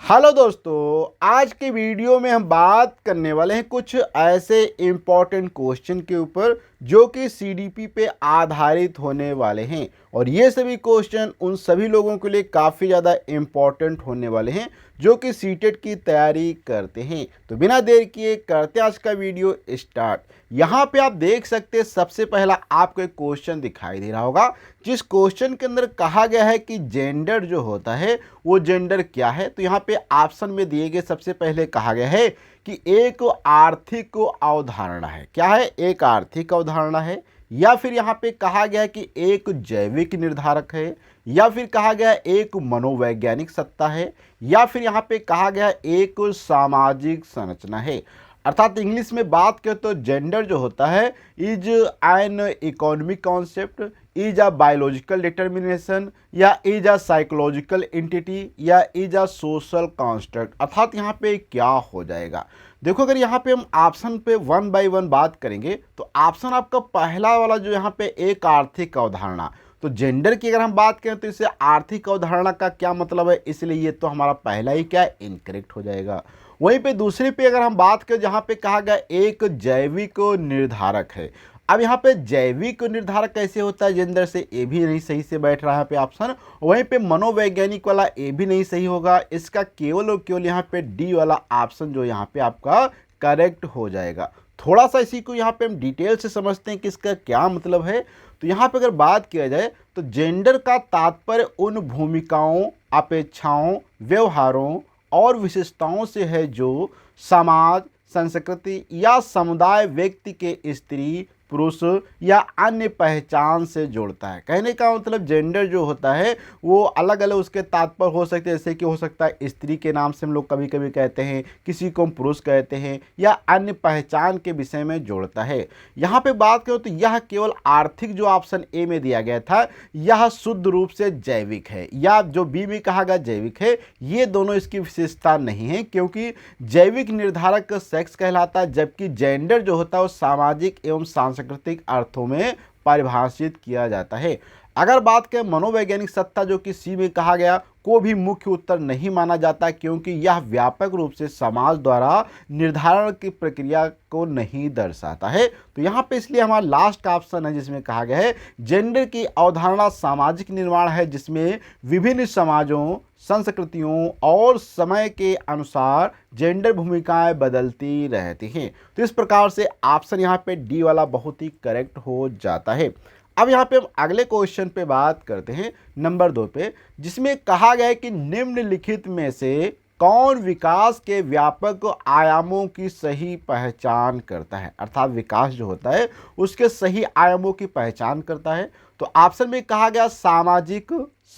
Hello दोस्तों, आज के वीडियो में हम बात करने वाले हैं कुछ ऐसे इम्पोर्टेंट क्वेश्चन के ऊपर जो कि सीडीपी पे आधारित होने वाले हैं। और ये सभी क्वेश्चन उन सभी लोगों के लिए काफ़ी ज़्यादा इम्पोर्टेंट होने वाले हैं जो कि सीटेट की तैयारी करते हैं। तो बिना देर किए करते हैं आज का वीडियो स्टार्ट। यहाँ पे आप देख सकते हैं, सबसे पहला आपको एक क्वेश्चन दिखाई दे रहा होगा जिस क्वेश्चन के अंदर कहा गया है कि जेंडर जो होता है वो जेंडर क्या है। तो यहाँ पे ऑप्शन में दिए गए सबसे पहले कहा गया है कि एक आर्थिक अवधारणा है। क्या है? एक आर्थिक अवधारणा है। या फिर यहाँ पे कहा गया है कि एक जैविक निर्धारक है। या फिर कहा गया है एक मनोवैज्ञानिक सत्ता है। या फिर यहाँ पे कहा गया है एक सामाजिक संरचना है। अर्थात इंग्लिश में बात करें तो जेंडर जो होता है is an economic concept, is a biological determination, या इज अ साइकोलॉजिकल एंटिटी, या इज अ सोशल कॉन्स्ट्रक्ट। अर्थात यहाँ पे क्या हो जाएगा? देखो, अगर यहाँ पे हम ऑप्शन पे वन बाय वन बात करेंगे तो ऑप्शन आपका पहला वाला जो यहाँ पे एक आर्थिक अवधारणा, तो जेंडर की अगर हम बात करें तो इससे आर्थिक अवधारणा का क्या मतलब है, इसलिए ये तो हमारा पहला ही क्या है, इनकरेक्ट हो जाएगा। वहीं पे दूसरे पे अगर हम बात करें जहाँ पे कहा गया एक जैविक निर्धारक है। अब यहाँ पे जैविक निर्धारक कैसे होता है जेंडर से, ये भी नहीं सही से बैठ रहा है पे ऑप्शन। वहीं पे मनोवैज्ञानिक वाला ये भी नहीं सही होगा। इसका केवल और केवल यहाँ पे डी वाला ऑप्शन जो यहाँ पे आपका करेक्ट हो जाएगा। थोड़ा सा इसी को यहाँ पे हम डिटेल से समझते हैं कि इसका क्या मतलब है। तो यहाँ पे अगर बात किया जाए तो जेंडर का तात्पर्य उन भूमिकाओं, अपेक्षाओं, व्यवहारों और विशेषताओं से है जो समाज, संस्कृति या समुदाय व्यक्ति के स्त्री, पुरुष या अन्य पहचान से जोड़ता है। कहने का मतलब जेंडर जो होता है वो अलग अलग उसके तात्पर्य हो सकते हैं। जैसे कि हो सकता है स्त्री के नाम से हम लोग कभी कभी कहते हैं, किसी को हम पुरुष कहते हैं, या अन्य पहचान के विषय में जोड़ता है। यहाँ पे बात करो तो यह केवल आर्थिक जो ऑप्शन ए में दिया गया था यह शुद्ध रूप से जैविक है, या जो बी में कहा गया जैविक है, ये दोनों इसकी विशेषता नहीं है। क्योंकि जैविक निर्धारक सेक्स कहलाता है, जबकि जेंडर जो होता है वो सामाजिक एवं सांस्कृतिक अर्थों में परिभाषित किया जाता है। अगर बात करें मनोवैज्ञानिक सत्ता जो कि सी में कहा गया, को भी मुख्य उत्तर नहीं माना जाता क्योंकि यह व्यापक रूप से समाज द्वारा निर्धारण की प्रक्रिया को नहीं दर्शाता है। तो यहाँ पे इसलिए हमारा लास्ट का ऑप्शन है जिसमें कहा गया है जेंडर की अवधारणा सामाजिक निर्माण है, जिसमें विभिन्न समाजों, संस्कृतियों और समय के अनुसार जेंडर भूमिकाएं बदलती रहती हैं। तो इस प्रकार से ऑप्शन यहाँ पे डी वाला बहुत ही करेक्ट हो जाता है। अब यहाँ पे हम अगले क्वेश्चन पे बात करते हैं नंबर 2 पे, जिसमें कहा गया है कि निम्नलिखित में से कौन विकास के व्यापक आयामों की सही पहचान करता है। अर्थात विकास जो होता है उसके सही आयामों की पहचान करता है। तो ऑप्शन में कहा गया सामाजिक,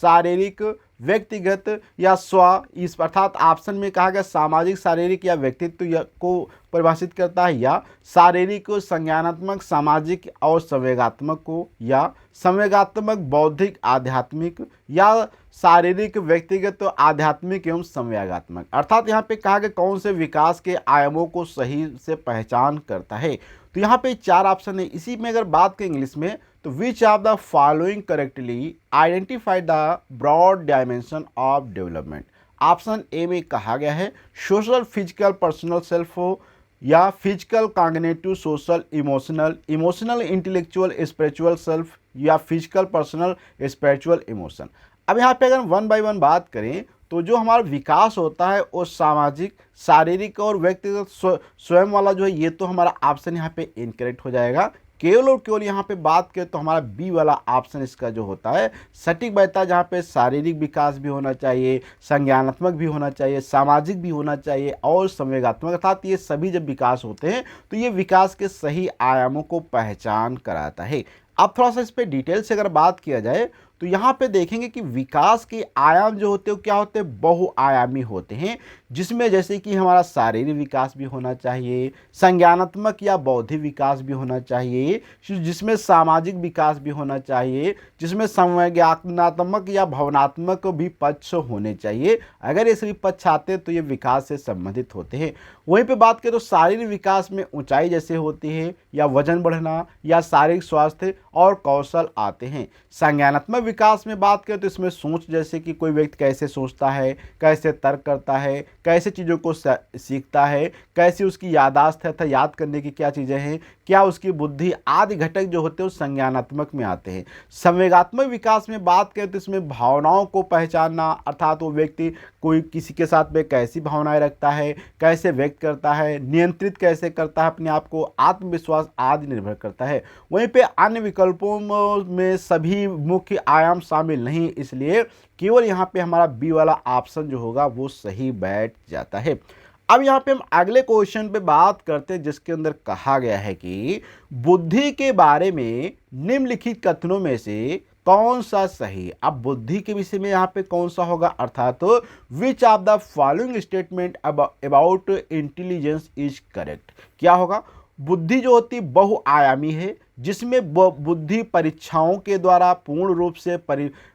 शारीरिक, व्यक्तिगत या स्व। इस अर्थात ऑप्शन में कहा गया सामाजिक, शारीरिक या व्यक्तित्व को परिभाषित करता है, या शारीरिक, संज्ञानात्मक, सामाजिक और संवेगात्मक को, या संवेगात्मक, बौद्धिक, आध्यात्मिक, या शारीरिक, व्यक्तिगत, आध्यात्मिक एवं संवेगात्मक। अर्थात यहाँ पे कहा गया कौन से विकास के आयामों को सही से पहचान करता है। तो यहाँ पे 4 ऑप्शन है। इसी में अगर बात करें इंग्लिश में तो which of the following correctly identify the broad dimension of development. Option A में कहा गया है सोशल, फिजिकल, पर्सनल सेल्फ, या physical, cognitive, social, emotional, emotional, intellectual, spiritual self, या फिजिकल, पर्सनल, स्पिरिचुअल, इमोशन। अब यहाँ पे अगर वन बाय वन बात करें तो जो हमारा विकास होता है वो सामाजिक, शारीरिक और व्यक्तिगत स्वयं वाला जो है ये तो हमारा ऑप्शन यहाँ पे इनकरेक्ट हो जाएगा। केवल और केवल यहाँ पे बात करें तो हमारा बी वाला ऑप्शन इसका जो होता है सटीक बैठता है, जहाँ पे शारीरिक विकास भी होना चाहिए, संज्ञानात्मक भी होना चाहिए, सामाजिक भी होना चाहिए और संवेगात्मक। अर्थात ये सभी जब विकास होते हैं तो ये विकास के सही आयामों को पहचान कराता है। अब थोड़ा सा इस पर डिटेल से अगर बात किया जाए तो यहाँ पे देखेंगे कि विकास के आयाम जो होते हैं वो क्या होते हैं, बहुआयामी होते हैं, जिसमें जैसे कि हमारा शारीरिक विकास भी होना चाहिए, संज्ञानात्मक या बौद्धिक विकास भी होना चाहिए, जिसमें सामाजिक विकास भी होना चाहिए, जिसमें संवेगात्मक या भावनात्मक भी पक्ष होने चाहिए। अगर ये सभी पक्ष आते हैं तो ये विकास से संबंधित होते हैं। वहीं पे बात करें तो शारीरिक विकास में ऊंचाई जैसे होती है, या वजन बढ़ना, या शारीरिक स्वास्थ्य और कौशल आते हैं। संज्ञानात्मक विकास में बात करें तो इसमें सोच, जैसे कि कोई व्यक्ति कैसे सोचता है, कैसे तर्क करता है, कैसे चीज़ों को सीखता है, कैसी उसकी याददाश्त है, याद करने की क्या चीज़ें हैं, क्या उसकी बुद्धि आदि घटक जो होते हैं वो संज्ञानात्मक में आते हैं। संवेगात्मक विकास में बात करें तो इसमें भावनाओं को पहचानना, अर्थात वो व्यक्ति कोई किसी के साथ में कैसी भावनाएं रखता है, कैसे व्यक्त करता है, नियंत्रित कैसे करता है अपने आप को, आत्मविश्वास आदि निर्भर करता है। वहीं पे अन्य विकल्पों में सभी मुख्य आयाम शामिल नहीं, इसलिए केवल यहाँ पे हमारा बी वाला ऑप्शन जो होगा वो सही बैठ जाता है। अब यहाँ पे हम अगले क्वेश्चन पे बात करते हैं, जिसके अंदर कहा गया है कि बुद्धि के बारे में निम्नलिखित कथनों में से कौन सा सही। अब बुद्धि के विषय में यहाँ पे कौन सा होगा, अर्थात तो which of the following statement about intelligence is correct. क्या होगा, बुद्धि जो होती बहुआयामी है, जिसमें बुद्धि परीक्षाओं के द्वारा पूर्ण रूप से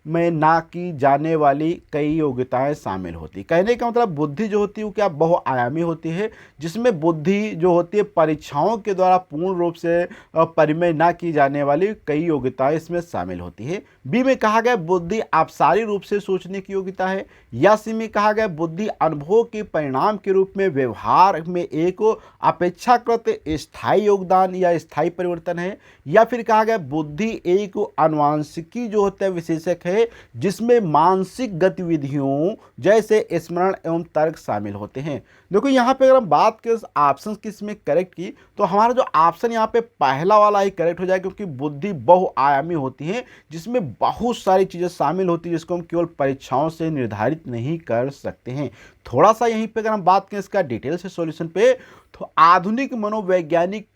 में ना की जाने वाली कई योग्यताएं शामिल होती। कहने का मतलब बुद्धि जो होती है वो क्या बहुआयामी होती है, जिसमें बुद्धि जो होती है परीक्षाओं के द्वारा पूर्ण रूप से परिमेय ना की जाने वाली कई योग्यताएं इसमें शामिल होती है। बी में कहा गया बुद्धि आबसारी रूप से सोचने की योग्यता है, या सी में कहा गया बुद्धि अनुभव के परिणाम के रूप में व्यवहार में एक अपेक्षाकृत स्थायी योगदान या स्थायी परिवर्तन है, या फिर कहा गया बुद्धि एक आनुवांशिकी जो होता है विशेषक है, जिसमें मानसिक गतिविधियों जैसे स्मरण एवं तर्क शामिल होते हैं। देखो यहाँ पे अगर हम बात करें ऑप्शन किस में करेक्ट की, तो हमारा जो ऑप्शन यहाँ पे पहला वाला ही करेक्ट हो जाएगा, क्योंकि बुद्धि बहुआयामी होती है, जिसमें बहुत सारी चीज़ें शामिल होती है, जिसको हम केवल परीक्षाओं से निर्धारित नहीं कर सकते हैं। थोड़ा सा यहीं पे अगर हम बात करें इसका डिटेल से सॉल्यूशन पे, तो आधुनिक मनोवैज्ञानिक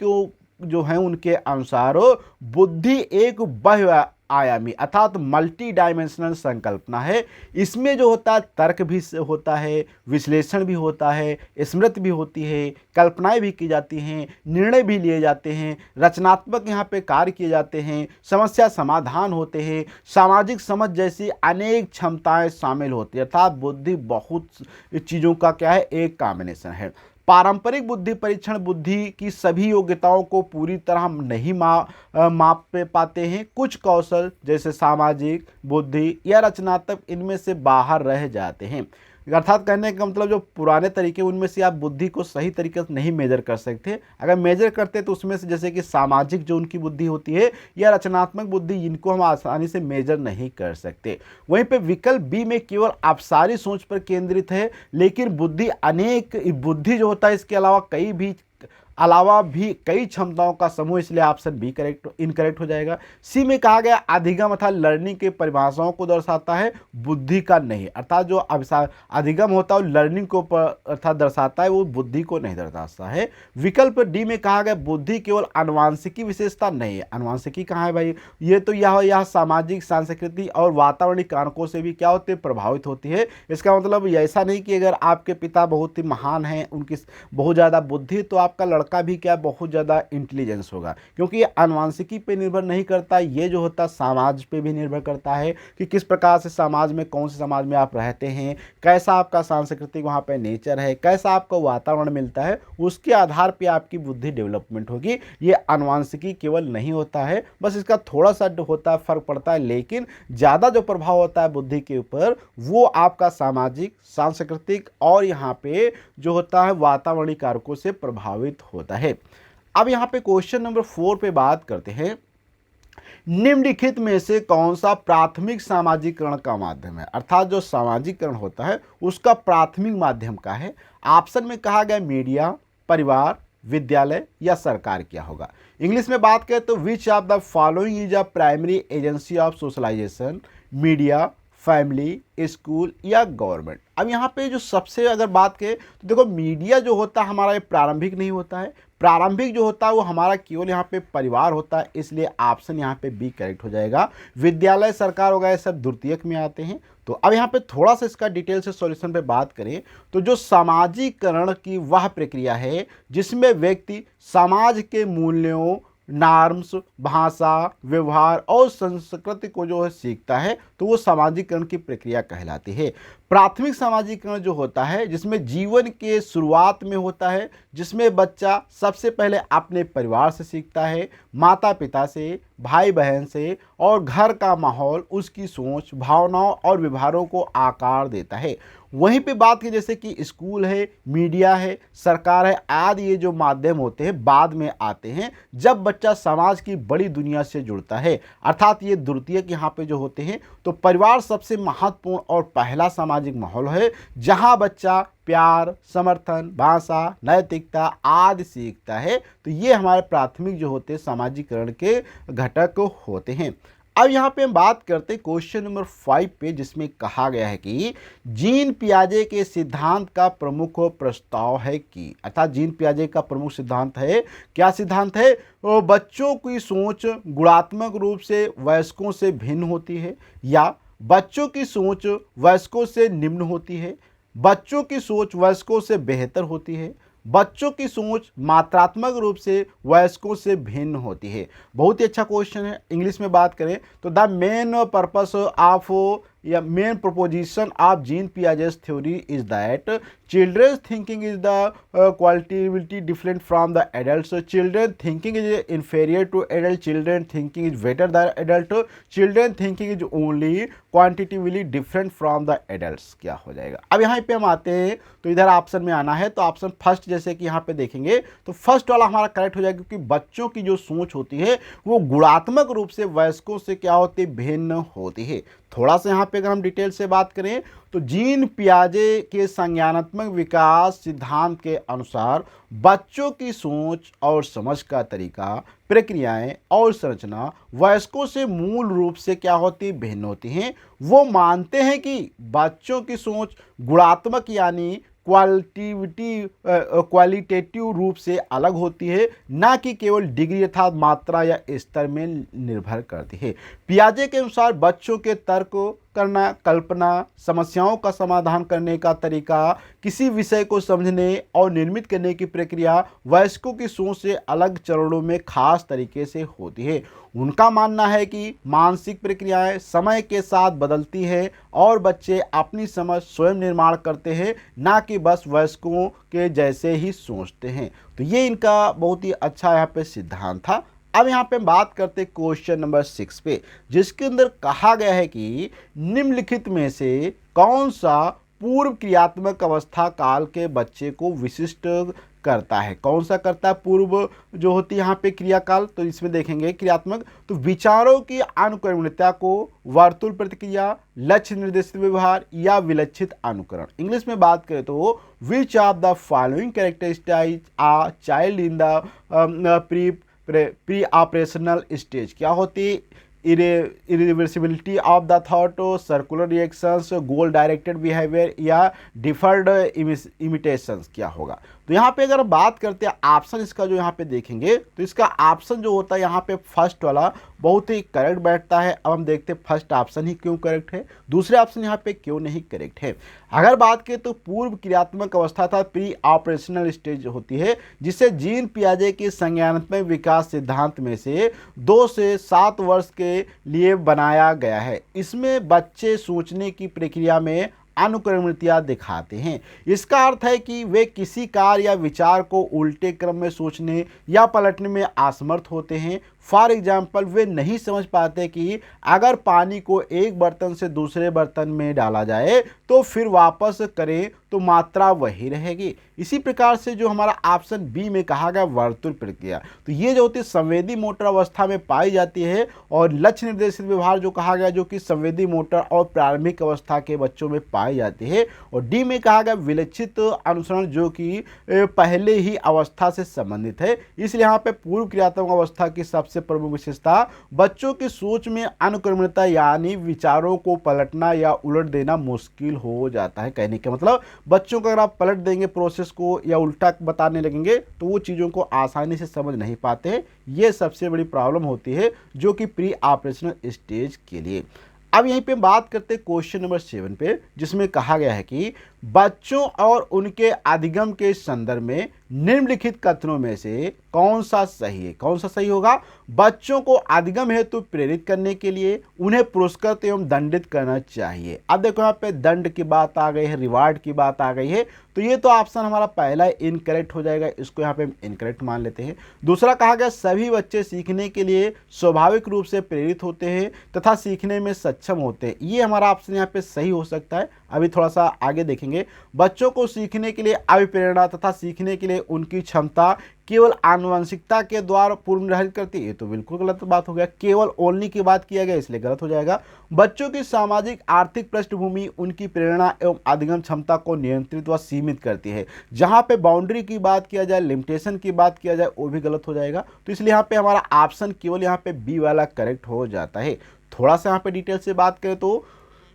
जो हैं उनके अनुसार बुद्धि एक बहुआयामी अर्थात मल्टी डायमेंशनल संकल्पना है। इसमें जो होता है तर्क भी होता है, विश्लेषण भी होता है, स्मृति भी होती है, कल्पनाएं भी की जाती हैं, निर्णय भी लिए जाते हैं, रचनात्मक यहाँ पे कार्य किए जाते हैं, समस्या समाधान होते हैं, सामाजिक समझ जैसी अनेक क्षमताएं शामिल होती है। अर्थात बुद्धि बहुत चीज़ों का क्या है, एक कॉम्बिनेशन है। पारंपरिक बुद्धि परीक्षण बुद्धि की सभी योग्यताओं को पूरी तरह हम नहीं माप पाते हैं। कुछ कौशल जैसे सामाजिक बुद्धि या रचनात्मक इनमें से बाहर रह जाते हैं। अर्थात कहने का मतलब जो पुराने तरीके उनमें से आप बुद्धि को सही तरीके से नहीं मेजर कर सकते। अगर मेजर करते तो उसमें से जैसे कि सामाजिक जो उनकी बुद्धि होती है या रचनात्मक बुद्धि, इनको हम आसानी से मेजर नहीं कर सकते। वहीं पे विकल्प बी में केवल आबसारी सोच पर केंद्रित है, लेकिन बुद्धि जो होता है इसके अलावा भी कई क्षमताओं का समूह, इसलिए ऑप्शन बी इनकरेक्ट हो जाएगा। सी में कहा गया अधिगम अर्थात लर्निंग के परिभाषाओं को दर्शाता है, बुद्धि का नहीं। अर्थात जो अधिगम होता है वो लर्निंग को अर्थात दर्शाता है, वो बुद्धि को नहीं दर्शाता है। विकल्प डी में कहा गया बुद्धि केवल आनुवांशिकी विशेषता नहीं है। आनुवांशिकी कहाँ है भाई, ये तो यह सामाजिक सांस्कृतिक और वातावरणीय कारकों से भी क्या होती है, प्रभावित होती है। इसका मतलब ऐसा नहीं कि अगर आपके पिता बहुत ही महान हैं, उनकी बहुत ज़्यादा बुद्धि, तो आपका लड़का का भी क्या बहुत ज़्यादा इंटेलिजेंस होगा, क्योंकि ये आनुवांशिकी पे निर्भर नहीं करता। ये जो होता है समाज पे भी निर्भर करता है कि किस प्रकार से समाज में, कौन से समाज में आप रहते हैं, कैसा आपका सांस्कृतिक वहाँ पे नेचर है, कैसा आपको वातावरण मिलता है, उसके आधार पे आपकी बुद्धि डेवलपमेंट होगी। ये आनुवांशिकी केवल नहीं होता है, बस इसका थोड़ा सा होता है, फर्क पड़ता है, लेकिन ज़्यादा जो प्रभाव होता है बुद्धि के ऊपर वो आपका सामाजिक, सांस्कृतिक और यहाँ पे जो होता है वातावरणीय कारकों से प्रभावित होता है। अब यहाँ पे क्वेश्चन नंबर 4 पे बात करते हैं, निम्नलिखित में से कौन सा प्राथमिक सामाजिकरण का माध्यम है। अर्थात जो सामाजिकरण होता है उसका प्राथमिक माध्यम का है। ऑप्शन में कहा गया मीडिया, परिवार, विद्यालय या सरकार। क्या होगा, इंग्लिश में बात करें तो which of the following is a primary agency of socialization, media, family, school या गवर्नमेंट। अब यहाँ पे जो सबसे अगर बात करें तो देखो मीडिया जो होता है हमारा ये प्रारंभिक नहीं होता है। प्रारंभिक जो होता है वो हमारा केवल यहाँ पे परिवार होता है, इसलिए ऑप्शन यहाँ पे बी करेक्ट हो जाएगा। विद्यालय, सरकार वगैरह सब द्वितीयक में आते हैं। तो अब यहाँ पे थोड़ा सा इसका डिटेल से सॉल्यूशन पे बात करें तो जो सामाजिकरण की वह प्रक्रिया है जिसमें व्यक्ति समाज के मूल्यों, नॉर्म्स, भाषा, व्यवहार और संस्कृति को जो है सीखता है, तो वो सामाजिकरण की प्रक्रिया कहलाती है। प्राथमिक सामाजिकरण जो होता है, जिसमें जीवन के शुरुआत में होता है, जिसमें बच्चा सबसे पहले अपने परिवार से सीखता है, माता पिता से, भाई बहन से, और घर का माहौल उसकी सोच, भावनाओं और व्यवहारों को आकार देता है। वहीं पे बात की जैसे कि स्कूल है, मीडिया है, सरकार है आदि, ये जो माध्यम होते हैं बाद में आते हैं जब बच्चा समाज की बड़ी दुनिया से जुड़ता है। अर्थात ये द्वितीयक यहाँ पे जो होते हैं, तो परिवार सबसे महत्वपूर्ण और पहला सामाजिक माहौल है जहाँ बच्चा प्यार, समर्थन, भाषा, नैतिकता आदि सीखता है। तो ये हमारे प्राथमिक जो होते हैं सामाजिकरण के घटक होते हैं। अब यहाँ पे हम बात करते हैं क्वेश्चन नंबर 5 पे, जिसमें कहा गया है कि जीन पियाजे के सिद्धांत का प्रमुख प्रस्ताव है कि, अर्थात जीन पियाजे का प्रमुख सिद्धांत है, क्या सिद्धांत है? बच्चों की सोच गुणात्मक रूप से वयस्कों से भिन्न होती है, या बच्चों की सोच वयस्कों से निम्न होती है, बच्चों की सोच वयस्कों से बेहतर होती है, बच्चों की सोच मात्रात्मक रूप से वयस्कों से भिन्न होती है। बहुत ही अच्छा क्वेश्चन है। इंग्लिश में बात करें तो द मेन पर्पस ऑफ या main proposition of gene Piaget's theory is that children's thinking is the qualitatively different from the adults. Children thinking is inferior to adult. Children thinking is better than adult. Children thinking is only quantitatively different from the adults. क्या हो जाएगा? अब यहाँ पे हम आते हैं तो इधर ऑप्शन में आना है, तो ऑप्शन फर्स्ट जैसे कि यहाँ पे देखेंगे तो फर्स्ट वाला हमारा करेक्ट हो जाएगा, क्योंकि बच्चों की जो सोच होती है वो गुणात्मक रूप से वयस्कों से क्या होती है? भिन्न होती है। थोड़ा सा यहाँ पे अगर हम डिटेल से बात करें तो जीन पियाजे के संज्ञानात्मक विकास सिद्धांत के अनुसार बच्चों की सोच और समझ का तरीका, प्रक्रियाएं और संरचना वयस्कों से मूल रूप से क्या होती? भिन्न होती हैं। वो मानते हैं कि बच्चों की सोच गुणात्मक यानी क्वालिटेटिव रूप से अलग होती है, ना कि केवल डिग्री अर्थात मात्रा या स्तर में निर्भर करती है। पियाजे के अनुसार बच्चों के तर्क करना, कल्पना, समस्याओं का समाधान करने का तरीका, किसी विषय को समझने और निर्मित करने की प्रक्रिया वयस्कों की सोच से अलग चरणों में खास तरीके से होती है। उनका मानना है कि मानसिक प्रक्रियाएं समय के साथ बदलती है और बच्चे अपनी समझ स्वयं निर्माण करते हैं, ना कि बस वयस्कों के जैसे ही सोचते हैं। तो ये इनका बहुत ही अच्छा यहाँ पे सिद्धांत था। अब यहाँ पे बात करते क्वेश्चन नंबर 6 पे, जिसके अंदर कहा गया है कि निम्नलिखित में से कौन सा पूर्व क्रियात्मक अवस्था काल के बच्चे को विशिष्ट करता है? कौन सा करता है पूर्व जो होती है यहाँ पे क्रियाकाल? तो इसमें देखेंगे क्रियात्मक, तो विचारों की अनुक्रमणीयता को, वर्तुल प्रतिक्रिया, लक्ष्य निर्देशित व्यवहार या विलक्षित अनुकरण। इंग्लिश में बात करें तो which of the following characteristics a child in the pre operational stage? क्या होती है? Irreversibility of the thought, circular reactions, goal directed behaviour या डिफर्ड इमिटेशंस क्या होगा? तो यहाँ पे अगर बात करते हैं ऑप्शन इसका जो यहाँ पे देखेंगे तो इसका ऑप्शन जो होता है यहाँ पे फर्स्ट वाला बहुत ही करेक्ट बैठता है। अब हम देखते हैं फर्स्ट ऑप्शन ही क्यों करेक्ट है, दूसरे ऑप्शन यहाँ पे क्यों नहीं करेक्ट है। अगर बात करें तो पूर्व क्रियात्मक अवस्था था प्री ऑपरेशनल स्टेज होती है, जिसे जीन पियाजे के संज्ञानात्मक विकास सिद्धांत में से 2 से 7 वर्ष के लिए बनाया गया है। इसमें बच्चे सोचने की प्रक्रिया में अनुक्रमणीयता दिखाते हैं। इसका अर्थ है कि वे किसी कार्य या विचार को उल्टे क्रम में सोचने या पलटने में असमर्थ होते हैं। फॉर एग्जाम्पल, वे नहीं समझ पाते कि अगर पानी को एक बर्तन से दूसरे बर्तन में डाला जाए तो फिर वापस करें तो मात्रा वही रहेगी। इसी प्रकार से जो हमारा ऑप्शन बी में कहा गया वर्तुल प्रक्रिया, तो ये जो होती है संवेदी मोटर अवस्था में पाई जाती है, और लक्ष्य निर्देशित व्यवहार जो कहा गया जो कि संवेदी मोटर और प्रारंभिक अवस्था के बच्चों में पाई जाती है, और डी में कहा गया विलक्षित अनुसरण जो कि पहले ही अवस्था से संबंधित है। इसलिए यहाँ पे पूर्व क्रियात्मक अवस्था की सबसे प्रमुख विशेषता बच्चों की सोच में अनुक्रमणीयता यानी विचारों को पलटना या उलट देना मुश्किल हो जाता है। कहने का मतलब बच्चों को अगर आप पलट देंगे प्रोसेस को या उल्टा बताने लगेंगे तो वो चीज़ों को आसानी से समझ नहीं पाते हैं। ये सबसे बड़ी प्रॉब्लम होती है जो कि प्री ऑपरेशनल स्टेज के लिए। अब यहीं पे बात करते हैं क्वेश्चन नंबर 7 पे, जिसमें कहा गया है कि बच्चों और उनके अधिगम के संदर्भ में निम्नलिखित कथनों में से कौन सा सही है? कौन सा सही होगा? बच्चों को अधिगम हेतु प्रेरित करने के लिए उन्हें पुरस्कृत एवं दंडित करना चाहिए। अब देखो यहाँ पे दंड की बात आ गई है, रिवार्ड की बात आ गई है, तो ये तो ऑप्शन हमारा पहला इनकरेक्ट हो जाएगा, इसको यहाँ पे हम इनकरेक्ट मान लेते हैं। दूसरा कहा गया सभी बच्चे सीखने के लिए स्वाभाविक रूप से प्रेरित होते हैं तथा सीखने में सक्षम होते हैं, ये हमारा ऑप्शन यहाँ पे सही हो सकता है। अभी थोड़ा सा आगे देखेंगे, बच्चों को सीखने के लिए अभिप्रेरणा तथा सीखने के लिए उनकी क्षमता केवल आनुवंशिकता के द्वारा पूर्व निर्धारित करती है, ये तो बिल्कुल गलत बात हो गया, केवल ओनली की बात किया गया इसलिए गलत हो जाएगा। बच्चों की सामाजिक आर्थिक पृष्ठभूमि उनकी प्रेरणा एवं अधिगम क्षमता को नियंत्रित व सीमित करती है, जहां पे बाउंड्री की बात किया जाए, लिमिटेशन की बात किया जाए, वो भी गलत हो जाएगा। तो इसलिए यहाँ पे हमारा ऑप्शन केवल यहाँ पे बी वाला करेक्ट हो जाता है। थोड़ा सा यहाँ पे डिटेल से बात करें तो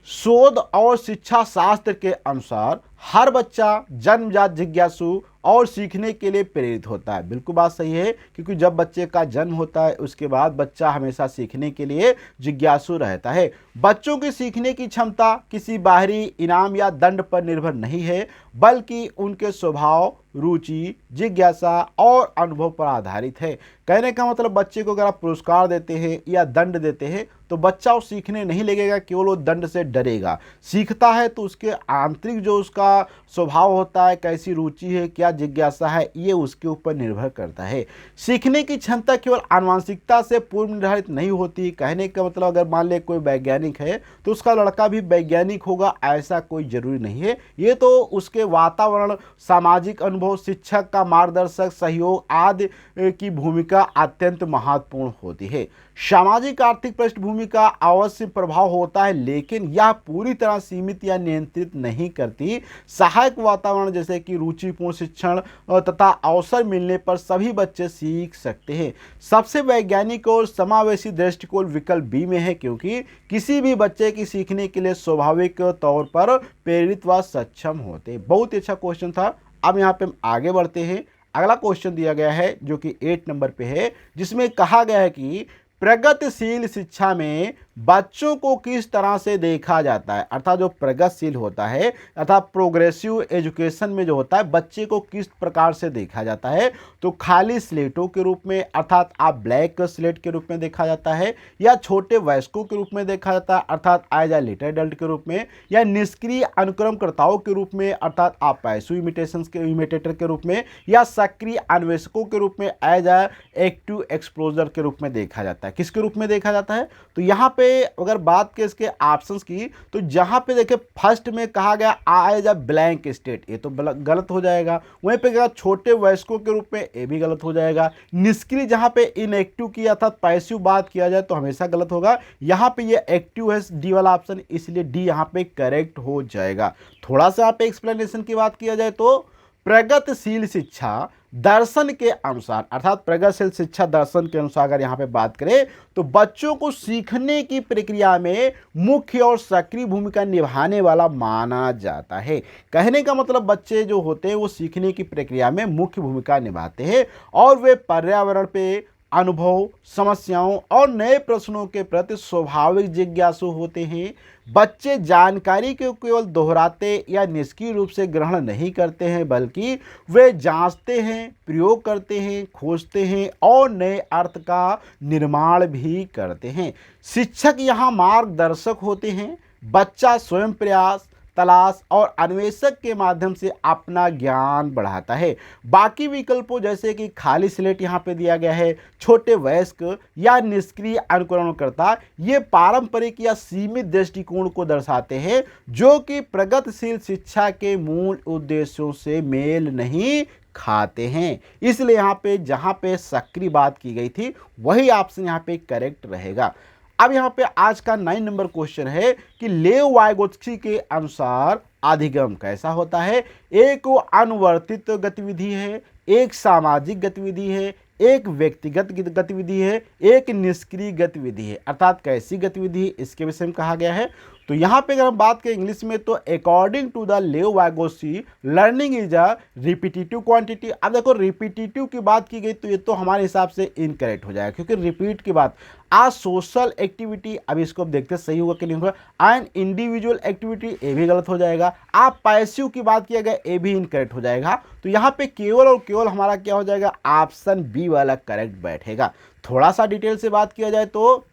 शोध और शिक्षा शास्त्र के अनुसार हर बच्चा जन्मजात जिज्ञासु और सीखने के लिए प्रेरित होता है। बिल्कुल बात सही है, क्योंकि जब बच्चे का जन्म होता है उसके बाद बच्चा हमेशा सीखने के लिए जिज्ञासु रहता है। बच्चों की सीखने की क्षमता किसी बाहरी इनाम या दंड पर निर्भर नहीं है, बल्कि उनके स्वभाव, रुचि, जिज्ञासा और अनुभव पर आधारित है। कहने का मतलब बच्चे को अगर आप पुरस्कार देते हैं या दंड देते हैं तो बच्चा वो सीखने नहीं लगेगा, केवल वो दंड से डरेगा। सीखता है तो उसके आंतरिक जो उसका स्वभाव होता है, कैसी रुचि है, क्या जिज्ञासा है, ये उसके ऊपर निर्भर करता है। सीखने की क्षमता केवल आनुवंशिकता से पूर्व निर्धारित नहीं होती। कहने का मतलब अगर मान ले कोई वैज्ञानिक है तो उसका लड़का भी वैज्ञानिक होगा, ऐसा कोई जरूरी नहीं है। ये तो उसके वातावरण, सामाजिक अनुभव, शिक्षक का मार्गदर्शक सहयोग आदि की भूमिका अत्यंत महत्वपूर्ण होती है। सामाजिक आर्थिक पृष्ठभूमि का अवश्य प्रभाव होता है, लेकिन यह पूरी तरह सीमित या नियंत्रित नहीं करती। सहायक वातावरण जैसे कि रुचिपूर्ण शिक्षण तथा अवसर मिलने पर सभी बच्चे सीख सकते हैं। सबसे वैज्ञानिक और समावेशी दृष्टिकोण विकल्प बी में है, क्योंकि किसी भी बच्चे की सीखने के लिए स्वाभाविक तौर पर प्रेरित व सक्षम होते। बहुत ही अच्छा क्वेश्चन था। अब यहाँ पे हम आगे बढ़ते हैं। अगला क्वेश्चन दिया गया है जो कि 8 नंबर पे है, जिसमें कहा गया है कि प्रगतिशील शिक्षा में बच्चों को किस तरह से देखा जाता है। अर्थात जो प्रगतिशील होता है अर्थात प्रोग्रेसिव एजुकेशन में जो होता है बच्चे को किस प्रकार से देखा जाता है, तो खाली स्लेटों के रूप में अर्थात आप ब्लैंक स्लेट के रूप में देखा जाता है, या छोटे वयस्कों के रूप में देखा जाता है अर्थात एज ए लिटिल एडल्ट के रूप में, या निष्क्रिय अनुक्रमकर्ताओं के रूप में अर्थात आप पैसिव इमिटेटर के रूप में, या सक्रिय अन्वेषकों के रूप में एज ए एक्टिव एक्सप्लोजर के रूप में देखा जाता है। किसके रूप में देखा जाता है? तो यहाँ पे अगर बात करें इसके ऑप्शंस की, तो जहां पे देखिए फर्स्ट में कहा गया एज अ ब्लैंक स्टेट, ये तो गलत हो जाएगा। वहीं पे कहा छोटे वयस्कों के रूप में, ये भी गलत हो जाएगा। निष्क्रिय जहां पे इनएक्टिव की अर्थात पैसिव बात किया जाए तो हमेशा गलत होगा। यहाँ पे ये एक्टिव है डी वाला ऑप्शन, इसलिए डी यहाँ पे करेक्ट हो जाएगा। थोड़ा सा यहाँ पे एक्सप्लेनेशन की बात किया जाए तो प्रगतिशील शिक्षा दर्शन के अनुसार अर्थात प्रगतिशील शिक्षा दर्शन के अनुसार अगर यहाँ पे बात करें तो बच्चों को सीखने की प्रक्रिया में मुख्य और सक्रिय भूमिका निभाने वाला माना जाता है। कहने का मतलब बच्चे जो होते हैं वो सीखने की प्रक्रिया में मुख्य भूमिका निभाते हैं और वे पर्यावरण पे, अनुभव, समस्याओं और नए प्रश्नों के प्रति स्वाभाविक जिज्ञासु होते हैं। बच्चे जानकारी को केवल दोहराते या निष्क्रिय रूप से ग्रहण नहीं करते हैं, बल्कि वे जांचते हैं, प्रयोग करते हैं, खोजते हैं और नए अर्थ का निर्माण भी करते हैं। शिक्षक यहाँ मार्गदर्शक होते हैं। बच्चा स्वयं प्रयास, तलाश और अन्वेषक के माध्यम से अपना ज्ञान बढ़ाता है। बाकी विकल्पों जैसे कि खाली स्लेट यहाँ पे दिया गया है, छोटे वयस्क या निष्क्रिय अनुकरणकर्ता, ये पारंपरिक या सीमित दृष्टिकोण को दर्शाते हैं जो कि प्रगतिशील शिक्षा के मूल उद्देश्यों से मेल नहीं खाते हैं। इसलिए यहाँ पे जहाँ पे सक्रिय बात की गई थी वही ऑप्शन यहाँ पे करेक्ट रहेगा। अब यहाँ पे आज का 9 नंबर क्वेश्चन है कि लेव वाइगोत्स्की के अनुसार अधिगम कैसा होता है। एक अनुवर्तित गतिविधि है, एक सामाजिक गतिविधि है, एक व्यक्तिगत गतिविधि है, एक निष्क्रिय गतिविधि है। अर्थात कैसी गतिविधि इसके विषय में कहा गया है। तो यहाँ पे अगर हम बात करें इंग्लिश में तो according to the Lev Vygotsky learning is a repetitive quantity. अब देखो रिपीटेटिव की बात की गई तो ये तो हमारे हिसाब से इनकरेक्ट हो जाएगा, क्योंकि रिपीट की बात आ सोशल एक्टिविटी, अब इसको अब देखते सही होगा कि नहीं होगा। एंड इंडिविजुअल एक्टिविटी, ये भी गलत हो जाएगा। आप पैसिव की बात किया गया, ये भी इनकरेक्ट हो जाएगा। तो यहाँ पे केवल और केवल हमारा क्या हो जाएगा, ऑप्शन बी वाला करेक्ट बैठेगा। थोड़ा सा डिटेल से बात किया जाए तो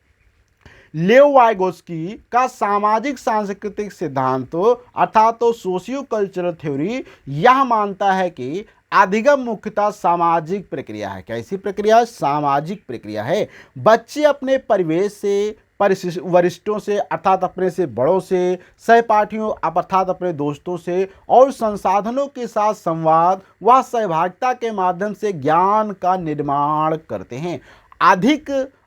लेव वाइगोत्स्की का सामाजिक सांस्कृतिक सिद्धांतों अर्थात तो सोशियो कल्चरल थ्योरी यह मानता है कि अधिगम मुख्यतः सामाजिक प्रक्रिया है। कैसी प्रक्रिया? सामाजिक प्रक्रिया है। बच्चे अपने परिवेश से, वरिष्ठों से अर्थात अपने से बड़ों से, सहपाठियों अर्थात अपने दोस्तों से और संसाधनों के साथ संवाद व सहभागिता के माध्यम से ज्ञान का निर्माण करते हैं।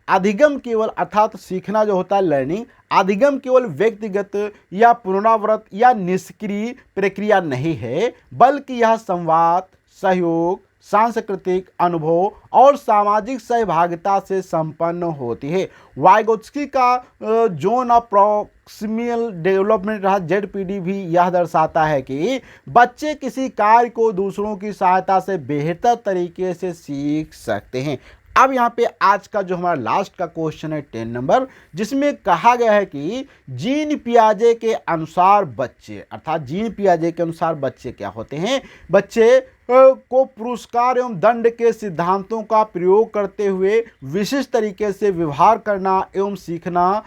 अधिगम केवल अर्थात सीखना जो होता है लर्निंग, अधिगम केवल व्यक्तिगत या पुनरावृत्त या निष्क्रिय प्रक्रिया नहीं है, बल्कि यह संवाद, सहयोग, सांस्कृतिक अनुभव और सामाजिक सहभागिता से संपन्न होती है। वाइगोत्स्की का जोन ऑफ प्रॉक्सिमल डेवलपमेंट रहा ZPD भी यह दर्शाता है कि बच्चे किसी कार्य को दूसरों की सहायता से बेहतर तरीके से सीख सकते हैं। अब यहाँ पे आज का जो हमारा लास्ट का क्वेश्चन है 10 नंबर, जिसमें कहा गया है कि जीन पियाजे के अनुसार बच्चे, अर्थात जीन पियाजे के अनुसार बच्चे क्या होते हैं? बच्चे को पुरस्कार एवं दंड के सिद्धांतों का प्रयोग करते हुए विशिष्ट तरीके से व्यवहार करना एवं सीखना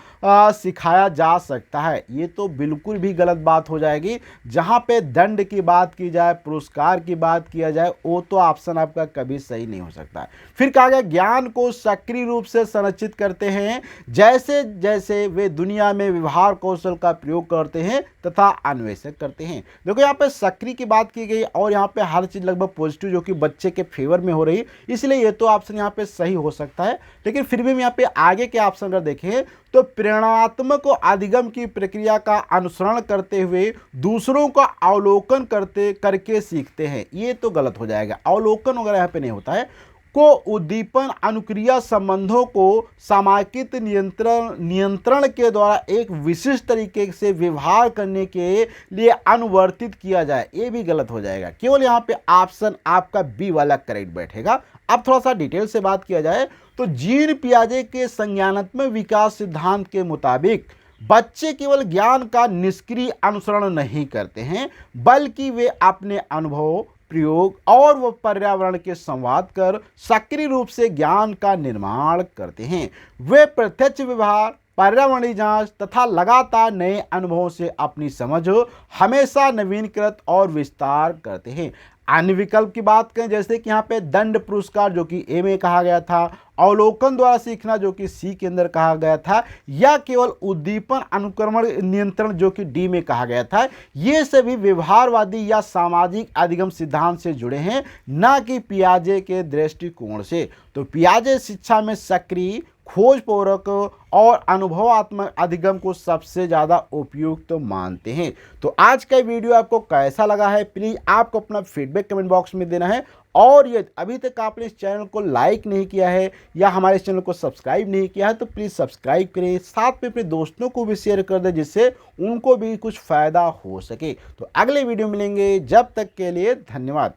सिखाया जा सकता है। ये तो बिल्कुल भी गलत बात हो जाएगी। जहाँ पे दंड की बात की जाए, पुरस्कार की बात किया जाए, वो तो ऑप्शन आपका कभी सही नहीं हो सकता है। फिर कहा गया ज्ञान को सक्रिय रूप से संरक्षित करते हैं जैसे जैसे वे दुनिया में व्यवहार कौशल का प्रयोग करते हैं तथा अन्वेषण करते हैं। देखो यहाँ पे सक्रिय की बात की गई और यहाँ पे हर चीज लगभग पॉजिटिव जो कि बच्चे के फेवर में हो रही है, इसलिए ये तो ऑप्शन यहाँ पे सही हो सकता है। लेकिन फिर भी हम यहाँ पे आगे के ऑप्शन अगर देखें तो प्रेरणात्मक और अधिगम की प्रक्रिया का अनुसरण करते हुए दूसरों का अवलोकन करके सीखते हैं, ये तो गलत हो जाएगा। अवलोकन वगैरह यहाँ पे नहीं होता है। को उद्दीपन अनुक्रिया संबंधों को सामायिक नियंत्रण के द्वारा एक विशिष्ट तरीके से व्यवहार करने के लिए अनुवर्तित किया जाए, ये भी गलत हो जाएगा। केवल यहाँ पे ऑप्शन आपका बी वाला करेक्ट बैठेगा। अब थोड़ा सा डिटेल से बात किया जाए तो जीन पियाजे के संज्ञानात्मक विकास सिद्धांत के मुताबिक बच्चे केवल ज्ञान का निष्क्रिय अनुसरण नहीं करते हैं, बल्कि वे अपने अनुभव, प्रयोग और वो पर्यावरण के संवाद कर सक्रिय रूप से ज्ञान का निर्माण करते हैं। वे प्रत्यक्ष व्यवहार, पर्यावरणीय जांच तथा लगातार नए अनुभवों से अपनी समझ हमेशा नवीनकृत और विस्तार करते हैं। अन्य विकल्प की बात करें जैसे कि यहाँ पे दंड पुरस्कार जो कि ए में कहा गया था, अवलोकन द्वारा सीखना जो कि सी के अंदर कहा गया था, या केवल उद्दीपन अनुक्रमण नियंत्रण जो कि डी में कहा गया था, ये सभी व्यवहारवादी या सामाजिक अधिगम सिद्धांत से जुड़े हैं, न कि पियाजे के दृष्टिकोण से। तो पियाजे शिक्षा में सक्रिय, खोजपूर्वक और अनुभवात्मक अधिगम को सबसे ज़्यादा उपयुक्त मानते हैं। तो आज का वीडियो आपको कैसा लगा है, प्लीज़ आपको अपना फीडबैक कमेंट बॉक्स में देना है। और ये अभी तक आपने इस चैनल को लाइक नहीं किया है या हमारे इस चैनल को सब्सक्राइब नहीं किया है तो प्लीज़ सब्सक्राइब करें, साथ में अपने दोस्तों को भी शेयर कर दें जिससे उनको भी कुछ फ़ायदा हो सके। तो अगले वीडियो मिलेंगे, जब तक के लिए धन्यवाद।